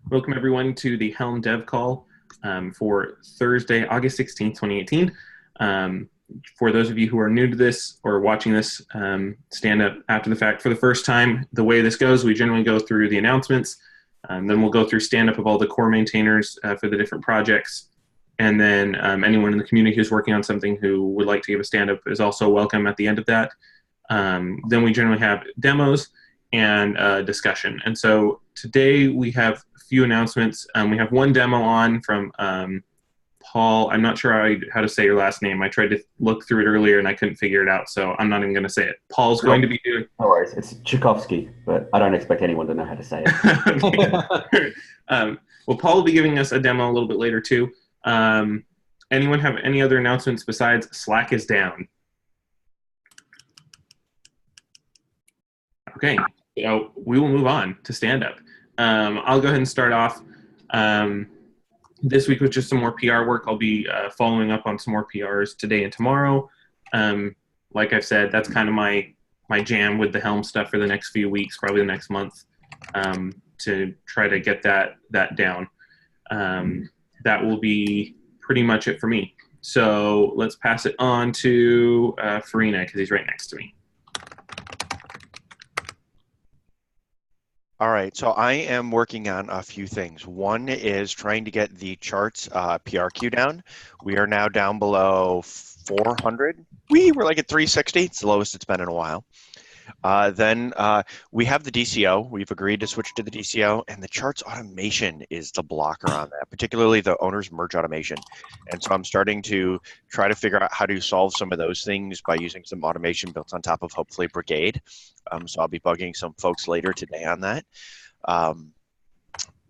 Welcome everyone to the Helm Dev Call for Thursday, August 16th, 2018. For those of you who are new to this or watching this stand up after the fact for the first time, the way this goes, we generally go through the announcements, then we'll go through stand up of all the core maintainers for the different projects, and then anyone in the community who's working on something who would like to give a stand up is also welcome at the end of that. Then we generally have demos and discussion. And so today we have a few announcements. We have one demo on from Paul. I'm not sure how to say your last name. I tried to look through it earlier and I couldn't figure it out, so I'm not even going to say it. Paul's going to be doing... No worries. It's Tchaikovsky, but I don't expect anyone to know how to say it. Well, Paul will be giving us a demo a little bit later too. Anyone have any other announcements besides Slack is down? Okay, so we will move on to stand-up. I'll go ahead and start off this week with just some more PR work. I'll be following up on some more PRs today and tomorrow. Like I've said, that's kind of my jam with the Helm stuff for the next few weeks, probably the next month, to try to get that down. That will be pretty much it for me. So let's pass it on to Farina, because he's right next to me. All right, so I am working on a few things. One is trying to get the charts PR queue down. We are now down below 400. We were like at 360. It's the lowest it's been in a while. Then we have the DCO. We've agreed to switch to the DCO, and the charts automation is the blocker on that, particularly the owner's merge automation. And so I'm starting to try to figure out how to solve some of those things by using some automation built on top of hopefully Brigade. So I'll be bugging some folks later today on that.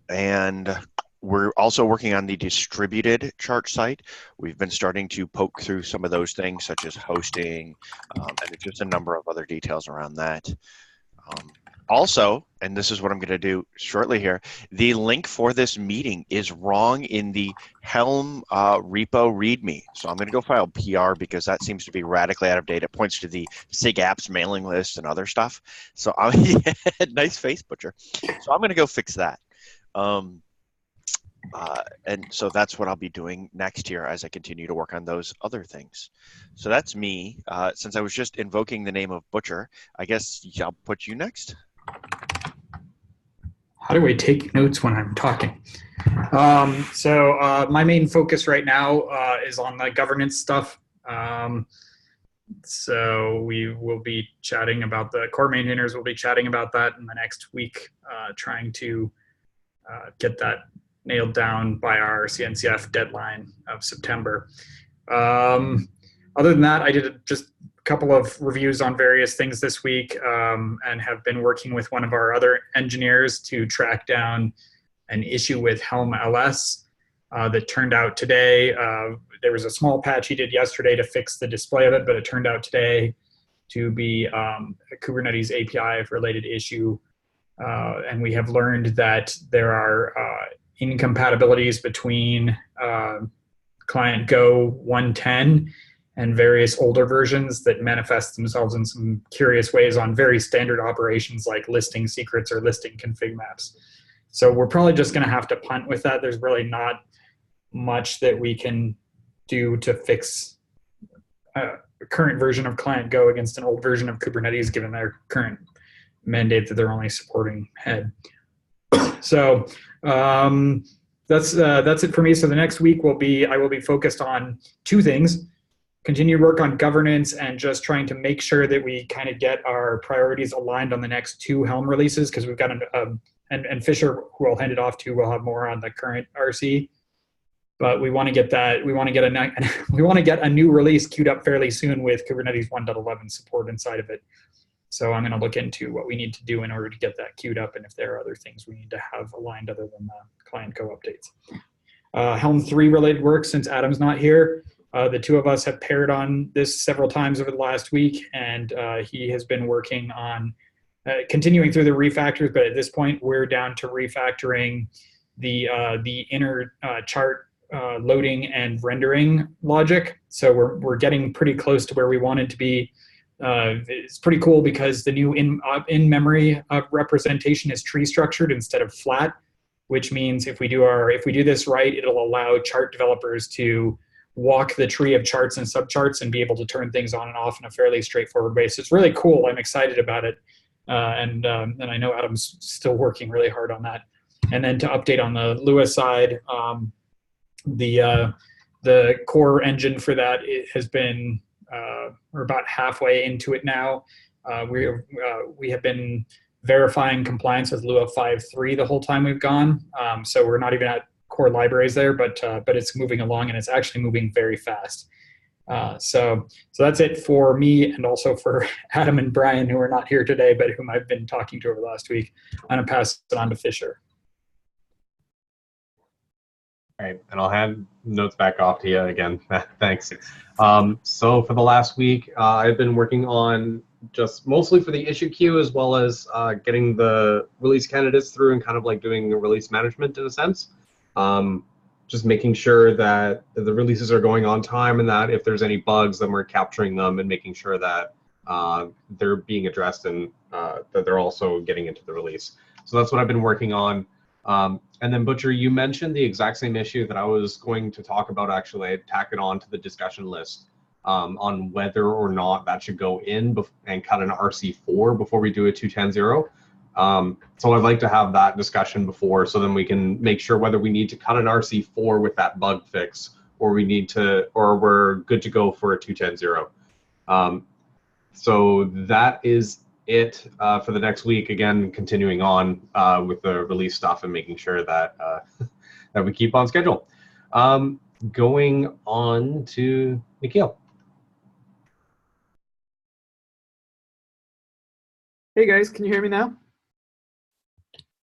And we're also working on the distributed chart site. We've been starting to poke through some of those things, such as hosting, and just a number of other details around that. Also, and this is what I'm going to do shortly here, the link for this meeting is wrong in the Helm repo README. So I'm going to go file PR because that seems to be radically out of date. It points to the SIG apps mailing list and other stuff. So yeah, nice face, Butcher. So I'm going to go fix that. And so that's what I'll be doing next year as I continue to work on those other things. So that's me. Since I was just invoking the name of Butcher, I guess I'll put you next. How do I take notes when I'm talking? My main focus right now is on the governance stuff. So we will be chatting about the core maintainers. We'll be chatting about that in the next week, trying to get that nailed down by our CNCF deadline of September. Other than that, I did just a couple of reviews on various things this week, and have been working with one of our other engineers to track down an issue with Helm LS that turned out today. There was a small patch he did yesterday to fix the display of it, but it turned out today to be a Kubernetes API related issue. And we have learned that there are incompatibilities between client Go 110 and various older versions that manifest themselves in some curious ways on very standard operations like listing secrets or listing config maps. So we're probably just going to have to punt with that. There's really not much that we can do to fix a current version of client Go against an old version of Kubernetes, given their current mandate that they're only supporting head. So that's it for me. So the next week I will be focused on two things: continued work on governance and just trying to make sure that we kind of get our priorities aligned on the next two Helm releases, because we've got and Fisher, who I'll hand it off to, will have more on the current RC. But we want to get that. We want to get a new release queued up fairly soon with Kubernetes 1.11 support inside of it. So I'm going to look into what we need to do in order to get that queued up, and if there are other things we need to have aligned other than the client Go updates. Helm 3 related work, since Adam's not here. The two of us have paired on this several times over the last week, and he has been working on continuing through the refactors, but at this point we're down to refactoring the inner chart loading and rendering logic. So we're getting pretty close to where we wanted to be. It's pretty cool because the new in-memory representation is tree structured instead of flat. which means if we do this right, it'll allow chart developers to walk the tree of charts and subcharts and be able to turn things on and off in a fairly straightforward way. So it's really cool. I'm excited about it. And I know Adam's still working really hard on that. And then to update on the Lua side, the core engine for that has been, we're about halfway into it now. We have been verifying compliance with Lua 5.3 the whole time we've gone. So we're not even at core libraries there, but it's moving along, and it's actually moving very fast. So that's it for me, and also for Adam and Brian, who are not here today, but whom I've been talking to over the last week. I'm gonna pass it on to Fisher. All right, and I'll hand notes back off to you again. Thanks. So for the last week, I've been working on just mostly for the issue queue, as well as getting the release candidates through and kind of like doing release management in a sense. Just making sure that the releases are going on time, and that if there's any bugs, then we're capturing them and making sure that they're being addressed, and that they're also getting into the release. So that's what I've been working on. And then Butcher, you mentioned the exact same issue that I was going to talk about. Actually, I'd tack it on to the discussion list on whether or not that should go in and cut an RC4 before we do a 2.10.0. So I'd like to have that discussion before, so then we can make sure whether we need to cut an RC4 with that bug fix, or we're good to go for a 2.10.0. So that is it for the next week. Again, continuing on with the release stuff and making sure that that we keep on schedule. Going on to Nikhil. Hey guys, can you hear me now?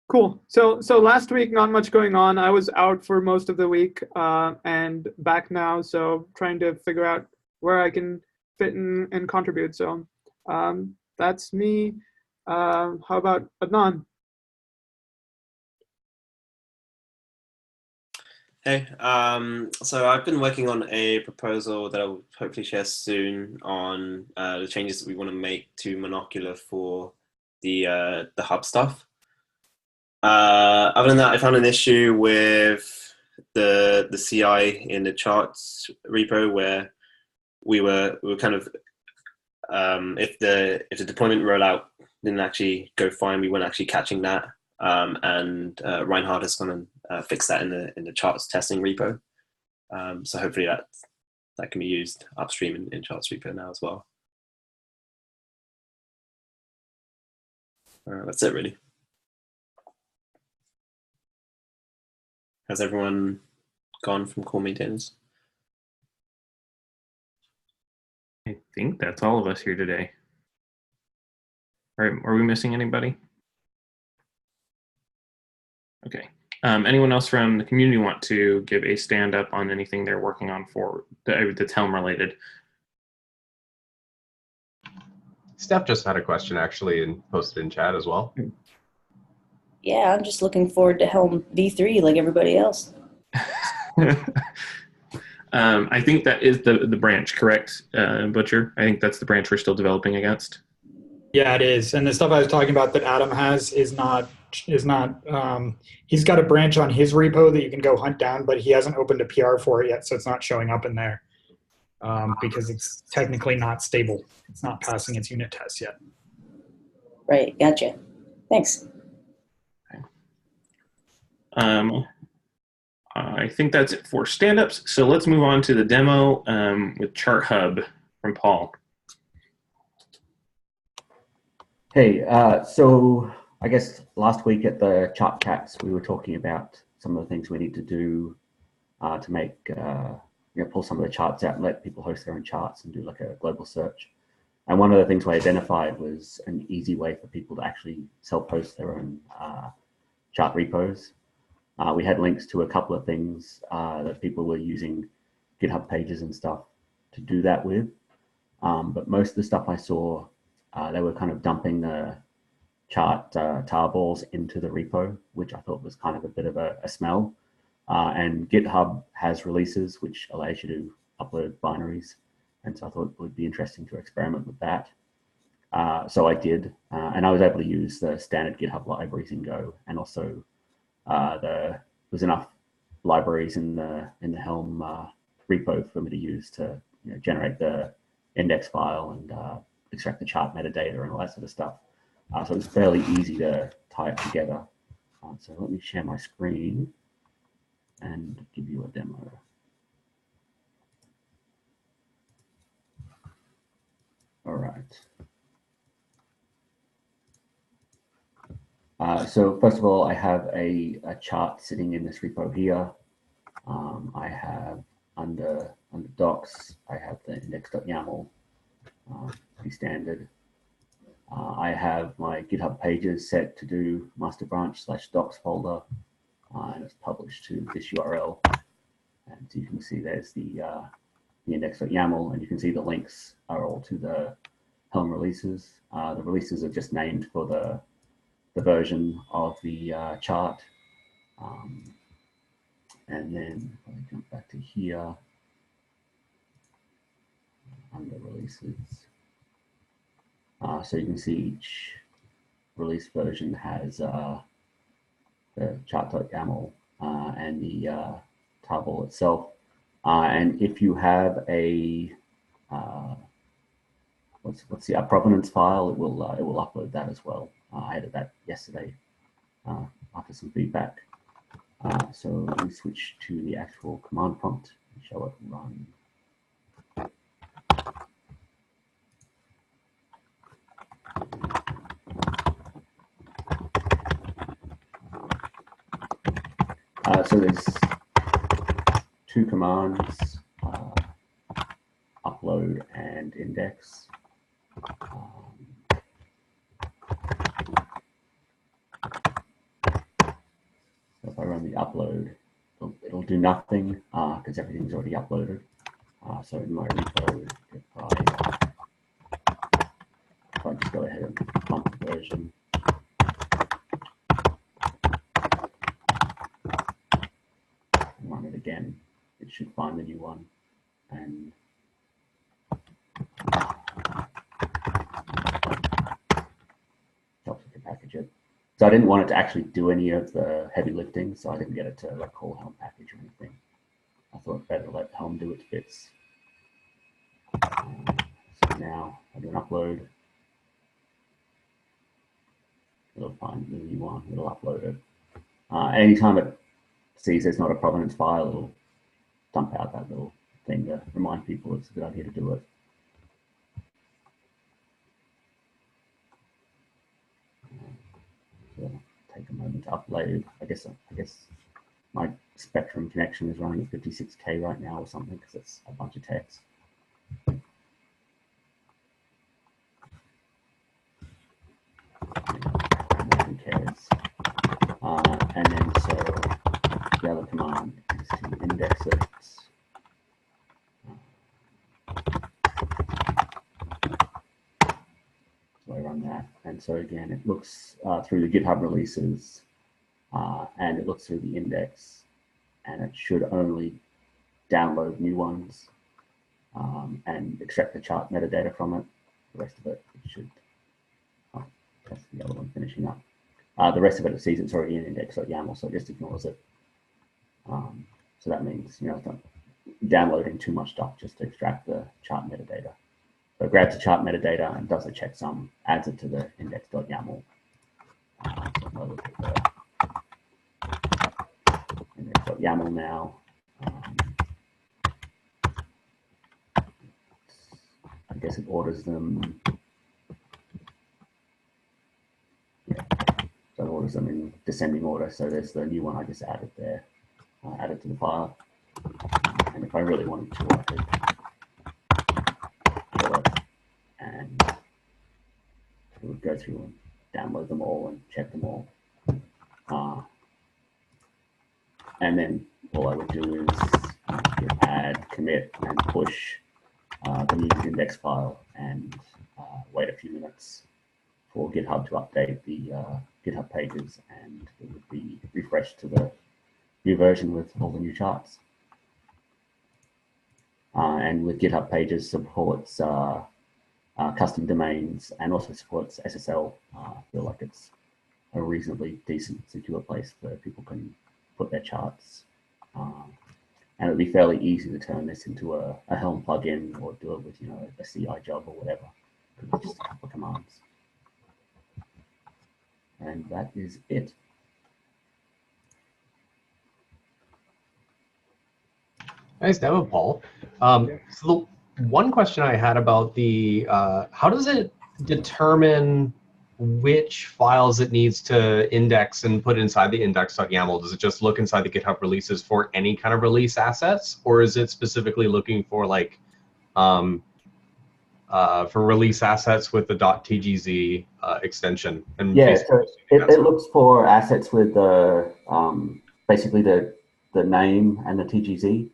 Cool. So last week, not much going on. I was out for most of the week and back now. So trying to figure out where I can fit in and contribute. So that's me. How about Adnan? Hey, so I've been working on a proposal that I'll hopefully share soon on the changes that we want to make to Monocular for the hub stuff. Other than that, I found an issue with the CI in the charts repo where we were kind of if the deployment rollout didn't actually go fine, we weren't actually catching that. And Reinhard has gone and fixed that in the charts testing repo. So hopefully that can be used upstream in charts repo now as well. That's it really. Has everyone gone from core maintainers? I think that's all of us here today. All right, are we missing anybody? Okay. Anyone else from the community want to give a stand up on anything they're working on for that's Helm related? Steph just had a question actually and posted in chat as well. Yeah, I'm just looking forward to Helm V3 like everybody else. I think that is the branch, correct, Butcher? I think that's the branch we're still developing against. Yeah, it is. And the stuff I was talking about that Adam has is not he's got a branch on his repo that you can go hunt down, but he hasn't opened a PR for it yet, so it's not showing up in there because it's technically not stable. It's not passing its unit test yet. Right, gotcha. Thanks. I think that's it for stand-ups. So let's move on to the demo with Chart Hub from Paul. Hey, so I guess last week at the chart chats, we were talking about some of the things we need to do to make, pull some of the charts out and let people host their own charts and do like a global search. And one of the things we identified was an easy way for people to actually self-host their own chart repos. We had links to a couple of things that people were using GitHub pages and stuff to do that with. But most of the stuff I saw, they were kind of dumping the chart tarballs into the repo, which I thought was kind of a bit of a smell. And GitHub has releases which allows you to upload binaries. And so I thought it would be interesting to experiment with that. So I did, and I was able to use the standard GitHub libraries in Go and also there's enough libraries in the Helm repo for me to use to generate the index file and extract the chart metadata and all that sort of stuff. So it's fairly easy to tie it together. So let me share my screen and give you a demo. All right. So first of all, I have a chart sitting in this repo here. I have under docs, I have the index.yaml, pretty standard. I have my GitHub pages set to do master branch / docs folder, and it's published to this URL. And so you can see there's the index.yaml, and you can see the links are all to the Helm releases. The releases are just named for the version of the chart. And then if I jump back to here, under releases. So you can see each release version has the chart.yaml and the table itself. And if you have a what's the provenance file, it will upload that as well. I added that yesterday after some feedback. So let me switch to the actual command prompt and show it run. So there's two commands, upload and index. So if I run the upload, it'll do nothing because everything's already uploaded. So in my repo, if I just go ahead and pump the version, and run it again, it should find the new one and helps it to package it. So I didn't want it to actually do any of the heavy lifting, so I didn't get it to like call Helm package or anything. I thought better let Helm do its bits. So now I do an upload. It'll find the new one, it'll upload it. Anytime it sees there's not a provenance file, it'll dump out that little thing to remind people it's a good idea to do it. So take a moment to upload. I guess my Spectrum connection is running at 56K right now or something because it's a bunch of text. Who cares? And then so the other command is to index it. So I run that, and so again it looks through the GitHub releases, and it looks through the index, and it should only download new ones and extract the chart metadata from it. The rest of it should. Oh, that's the other one finishing up. The rest of it sees it's already in index.yaml, so it just ignores it. So that means it's not downloading too much stuff just to extract the chart metadata. So it grabs the chart metadata and does a checksum, adds it to the index.yaml. So I'll look at the index.yaml now. I guess it orders them. Yeah, so it orders them in descending order. So there's the new one I just added there, added to the file. And if I really wanted to, I could kill it and it would go through and download them all and check them all. And then all I would do is add, commit, and push the new index file and wait a few minutes for GitHub to update the GitHub pages, and it would be refreshed to the new version with all the new charts. And with GitHub pages supports custom domains and also supports SSL. I feel like it's a reasonably decent, secure place where people can put their charts. And it would be fairly easy to turn this into a Helm plugin or do it with, a CI job or whatever. It's just a couple of commands. And that is it. Nice demo, Paul. So the one question I had about the, how does it determine which files it needs to index and put inside the index.yaml? Does it just look inside the GitHub releases for any kind of release assets, or is it specifically looking for like for release assets with the .tgz extension? And yeah, so it looks for assets with the basically the name and the TGZ,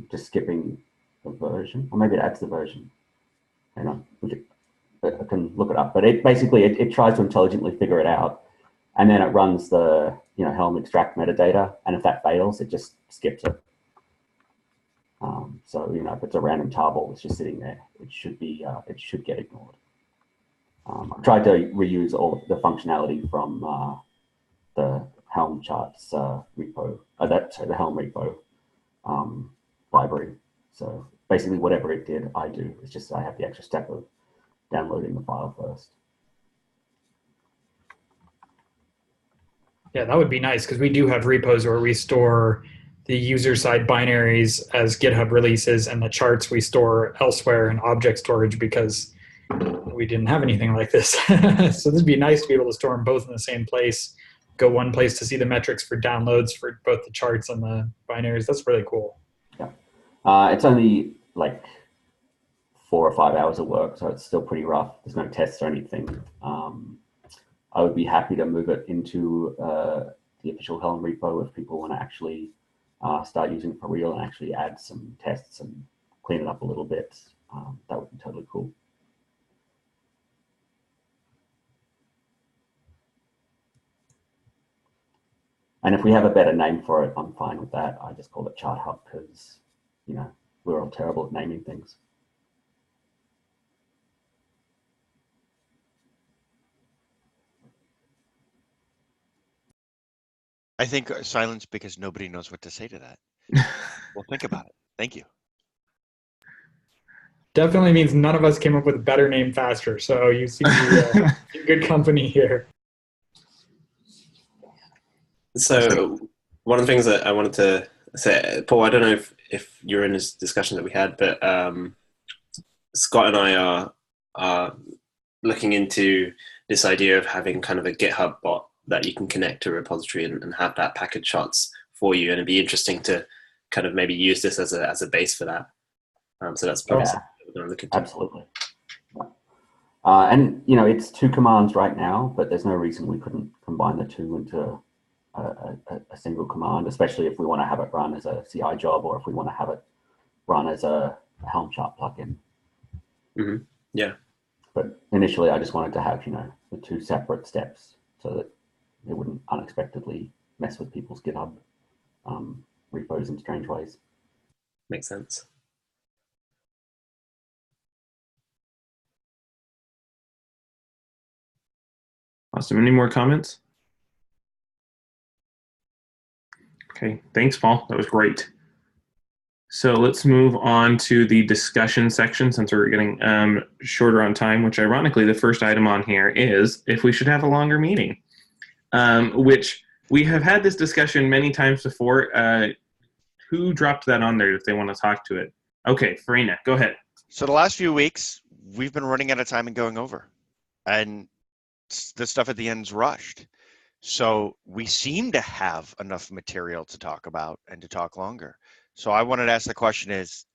just skipping the version, or maybe it adds the version. Hang on, I can look it up, but it basically it tries to intelligently figure it out, and then it runs the Helm extract metadata, and if that fails, it just skips it. So if it's a random tarball that's just sitting there, it should be it should get ignored. I've tried to reuse all of the functionality from the Helm charts repo, the Helm repo library. So basically, whatever it did, I do. It's just I have the extra step of downloading the file first. Yeah, that would be nice because we do have repos where we store the user side binaries as GitHub releases, and the charts we store elsewhere in object storage because we didn't have anything like this. So this would be nice to be able to store them both in the same place, go one place to see the metrics for downloads for both the charts and the binaries. That's really cool. Yeah. It's only like 4 or 5 hours of work, so it's still pretty rough. There's no tests or anything. I would be happy to move it into the official Helm repo if people want to actually start using it for real and actually add some tests and clean it up a little bit. That would be totally cool. And if we have a better name for it, I'm fine with that. I just call it Chart Hub because, we're all terrible at naming things. I think silence because nobody knows what to say to that. Well, think about it. Thank you. Definitely means none of us came up with a better name faster. So you seem to be in good company here. So one of the things that I wanted to say, Paul, I don't know if you're in this discussion that we had, but Scott and I are looking into this idea of having kind of a GitHub bot that you can connect to a repository and have that package charts for you. And it'd be interesting to kind of maybe use this as a base for that. So that's probably something that we're going to look into. Absolutely. And, it's 2 commands right now, but there's no reason we couldn't combine the 2 into a single command, especially if we want to have it run as a CI job or if we want to have it run as a Helm chart plugin. Mm-hmm. Yeah. But initially, I just wanted to have, the 2 separate steps so that it wouldn't unexpectedly mess with people's GitHub repos in strange ways. Makes sense. Awesome. Any more comments? Okay, thanks, Paul. That was great. So let's move on to the discussion section since we're getting shorter on time, which ironically, the first item on here is if we should have a longer meeting, which we have had this discussion many times before. Who dropped that on there if they want to talk to it? Okay, Farina, go ahead. So the last few weeks, we've been running out of time and going over. And the stuff at the end is rushed. So we seem to have enough material to talk about and to talk longer. So I wanted to ask the question is,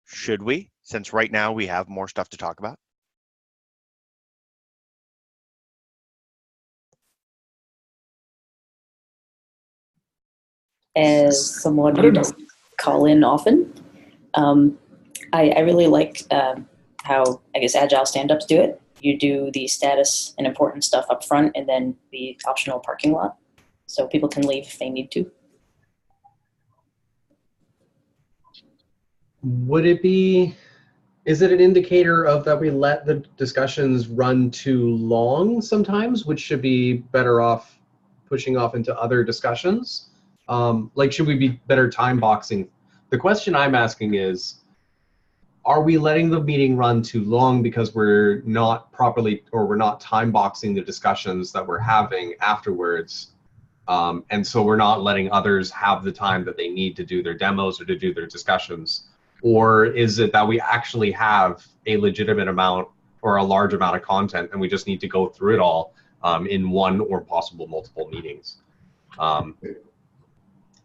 should we, since right now we have more stuff to talk about? As someone who doesn't call in often, I really like how, I guess, Agile stand-ups do it. You do the status and important stuff up front and then the optional parking lot, so people can leave if they need to. Would it be Is it an indicator of that we let the discussions run too long sometimes, which should be better off pushing off into other discussions? Like, should we be better time boxing? The question I'm asking is, are we letting the meeting run too long because we're not properly, or we're not time boxing the discussions that we're having afterwards? And so we're not letting others have the time that they need to do their demos or to do their discussions? Or is it that we actually have a legitimate amount or a large amount of content and we just need to go through it all in one or possible multiple meetings?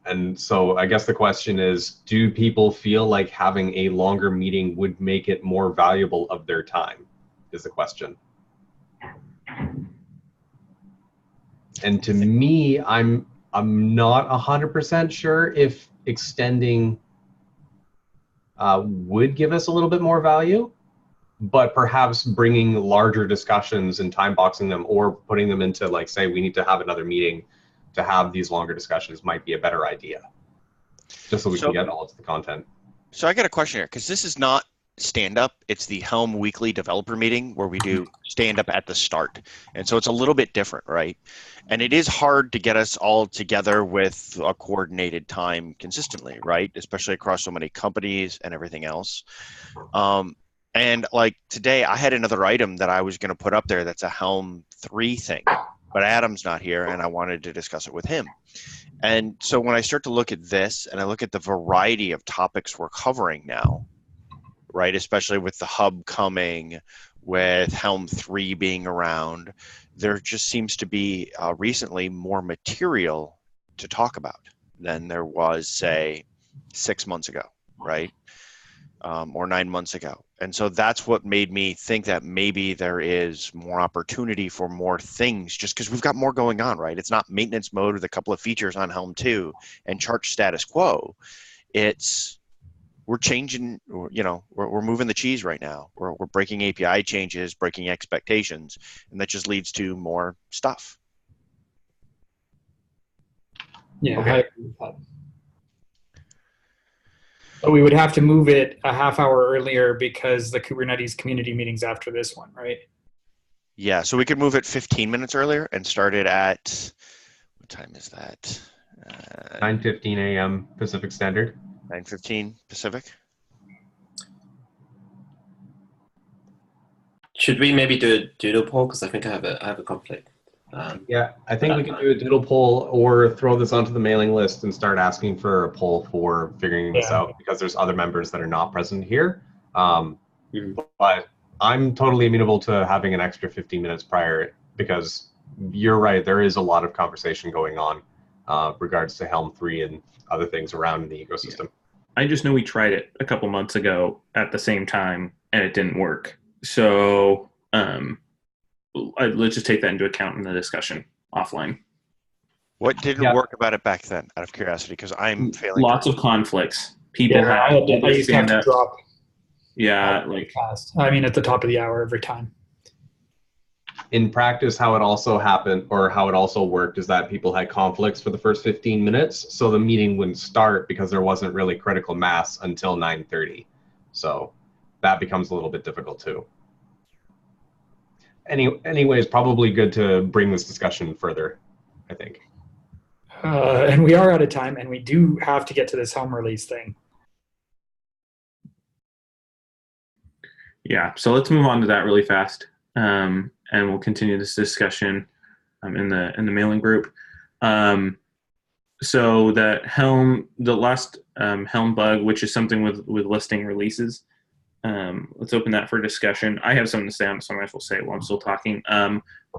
And so I guess the question is, do people feel like having a longer meeting would make it more valuable of their time, is the question. And to me, I'm not 100% sure if extending would give us a little bit more value, but perhaps bringing larger discussions and time boxing them, or putting them into, like, say we need to have another meeting to have these longer discussions, might be a better idea, just so we can get all of the content. So I got a question here, because this is not stand-up, it's the Helm weekly developer meeting where we do stand-up at the start. And so it's a little bit different, right? And it is hard to get us all together with a coordinated time consistently, right? Especially across so many companies and everything else. And like today, I had another item that I was going to put up there that's a Helm 3 thing, but Adam's not here and I wanted to discuss it with him. And so when I start to look at this and I look at the variety of topics we're covering now, right, especially with the hub coming, with Helm 3 being around, there just seems to be recently more material to talk about than there was, say, 6 months ago, right? Or 9 months ago. And so that's what made me think that maybe there is more opportunity for more things, just because we've got more going on, right? It's not maintenance mode with a couple of features on Helm 2 and chart status quo. It's we're changing, you know, we're moving the cheese right now. We're breaking API changes, breaking expectations, and that just leads to more stuff. Yeah, Okay. I agree with that. But we would have to move it a half hour earlier because the Kubernetes community meeting's after this one, right? Yeah, so we could move it 15 minutes earlier and start it at, what time is that? 9:15 a.m. Pacific Standard. 9:15 Pacific. Should we maybe do a doodle poll? Because I think I have a conflict. Yeah, I think we can do a doodle poll or throw this onto the mailing list and start asking for a poll for figuring this out, because there's other members that are not present here. But I'm totally amenable to having an extra 15 minutes prior, because you're right, there is a lot of conversation going on regards to Helm 3 and other things around in the ecosystem. Yeah. I just know we tried it a couple months ago at the same time and it didn't work. So let's just take that into account in the discussion offline. What didn't work about it back then, out of curiosity? Because I'm failing. Lots of conflicts. People I used to have to drop. Yeah, like fast. I mean, at the top of the hour every time. In practice, how it also happened, or how it also worked, is that people had conflicts for the first 15 minutes, so the meeting wouldn't start because there wasn't really critical mass until 9:30. So that becomes a little bit difficult too. Anyway, it's probably good to bring this discussion further, I think. And we are out of time, and we do have to get to this Helm release thing. Yeah, so let's move on to that really fast, and we'll continue this discussion in the mailing group. So that Helm, the last Helm bug, which is something with listing releases. Let's open that for discussion. I have something to say on it, so I might as well say it while I'm still talking.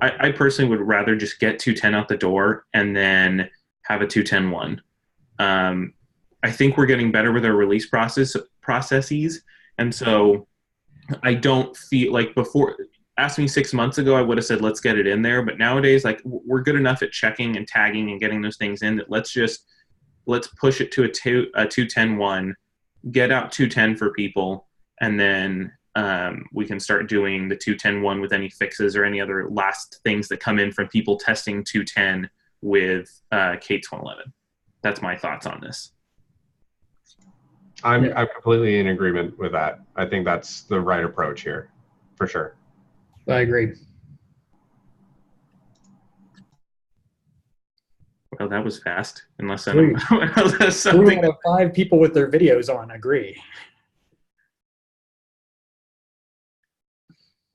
I personally would rather just get 2.10 out the door and then have a 2.10.1. I think we're getting better with our release processes, and so I don't feel like before. Ask me 6 months ago, I would have said let's get it in there. But nowadays, like we're good enough at checking and tagging and getting those things in that let's push it to a 2.10.1, get out 2.10 for people. And then we can start doing the 2.10.1 with any fixes or any other last things that come in from people testing 2.10 with K1211. That's my thoughts on this. I'm completely in agreement with that. I think that's the right approach here, for sure. I agree. Well, that was fast. Unless Three. anyone else has 3 something. out of 5 people with their videos on agree.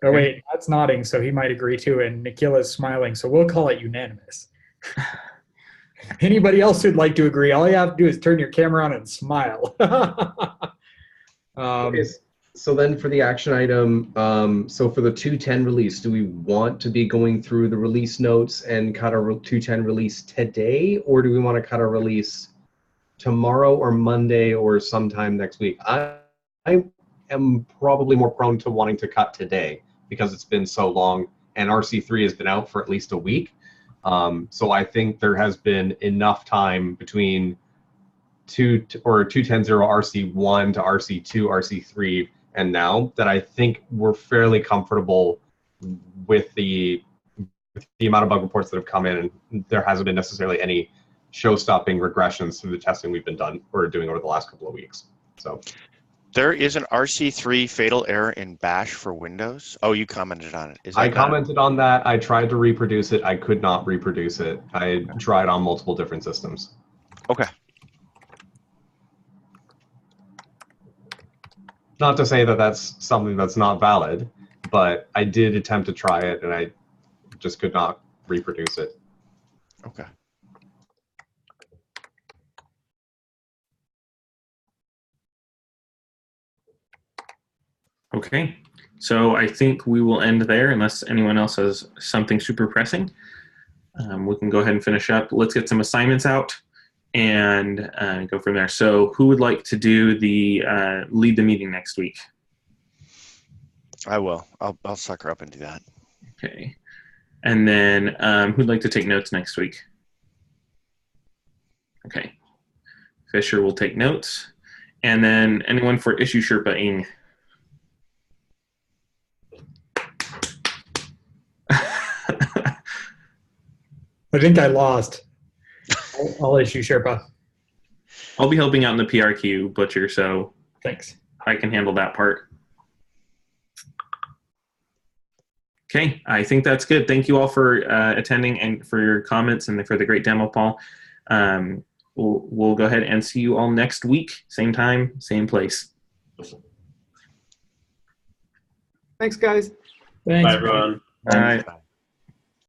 Oh wait, that's nodding, so he might agree too, and Nikhil's smiling, so we'll call it unanimous. Anybody else who'd like to agree, all you have to do is turn your camera on and smile. So then for the action item, so for the 210 release, do we want to be going through the release notes and cut our 210 release today, or do we want to cut our release tomorrow or Monday or sometime next week? I am probably more prone to wanting to cut today because it's been so long and RC3 has been out for at least a week. So I think there has been enough time between 210.0 RC1 to RC2, RC3, and now that I think we're fairly comfortable with the amount of bug reports that have come in, and there hasn't been necessarily any show-stopping regressions through the testing we've been doing over the last couple of weeks. So there is an RC3 fatal error in Bash for Windows. Oh, you commented on it. I commented on that. I tried to reproduce it. I could not reproduce it. I tried on multiple different systems. Okay. Not to say that that's something that's not valid, but I did attempt to try it, and I just could not reproduce it. Okay. Okay, so I think we will end there unless anyone else has something super pressing. We can go ahead and finish up. Let's get some assignments out and go from there. So who would like to do the lead the meeting next week? I will. I'll sucker up and do that. Okay. And then who'd like to take notes next week? Okay. Fisher will take notes. And then anyone for issue Sherpa-ing? I think I lost. I'll issue Sherpa. I'll be helping out in the PRQ, Butcher, so Thanks. I can handle that part. Okay, I think that's good. Thank you all for attending and for your comments and for the great demo, Paul. We'll go ahead and see you all next week. Same time, same place. Thanks, guys. Thanks. Bye, everyone. All right.